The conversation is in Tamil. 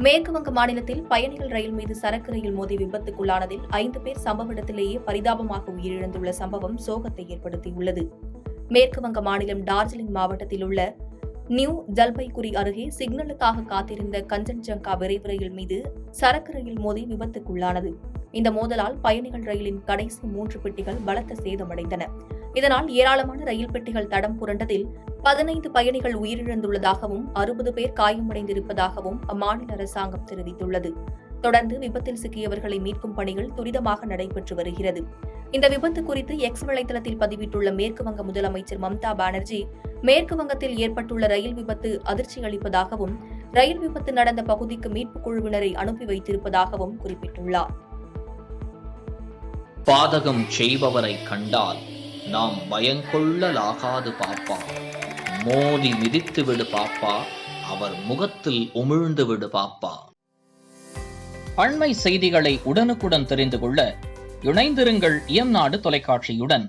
மேற்கு வங்க மாநிலத்தில் பயணிகள் ரயில் மீது சரக்கு ரயில் மோதி விபத்துக்குள்ளானதில் 5 பேர் சம்பவ இடத்திலேயே பரிதாபமாக உயிரிழந்துள்ள சம்பவம் சோகத்தை ஏற்படுத்தியுள்ளது. மேற்கு வங்க மாநிலம் டார்ஜிலிங் மாவட்டத்தில் உள்ள நியூ ஜல்பைகுரி அருகே சிக்னலுக்காக காத்திருந்த கஞ்சன்ஜங்கா விரைவு ரயில் மீது சரக்கு ரயில் மோதி விபத்துக்குள்ளானது. இந்த மோதலால் பயணிகள் ரயிலின் கடைசி 3 பெட்டிகள் பலத்த சேதமடைந்தன. இதனால் ஏராளமான ரயில் பெட்டிகள் தடம் புரண்டதில் 15 பயணிகள் உயிரிழந்துள்ளதாகவும் 60 பேர் காயமடைந்திருப்பதாகவும் அம்மாநில அரசாங்கம் தெரிவித்துள்ளது. தொடர்ந்து விபத்தில் சிக்கியவர்களை மீட்கும் பணிகள் துரிதமாக நடைபெற்று வருகிறது. இந்த விபத்து குறித்து எக்ஸ் வலைதளத்தில் பதிவிட்டுள்ள மேற்கு வங்க முதலமைச்சர் மம்தா பானர்ஜி, மேற்கு வங்கத்தில் ஏற்பட்டுள்ள ரயில் விபத்து அதிர்ச்சி அளிப்பதாகவும் ரயில் விபத்து நடந்த பகுதிக்கு மீட்புக் குழுவினரை அனுப்பி வைத்திருப்பதாகவும் குறிப்பிட்டுள்ளார். பாதகம் செய்பவரை கண்டால் நாம் பயங்கொள்ளலாகாது பாப்பா, மோதி மிதித்து விடு பாப்பா, அவர் முகத்தில் உமிழ்ந்து விடு பாப்பா. அண்மை செய்திகளை உடனுக்குடன் தெரிந்து கொள்ள இணைந்திருங்கள் இயம்நாடு தொலைக்காட்சியுடன்.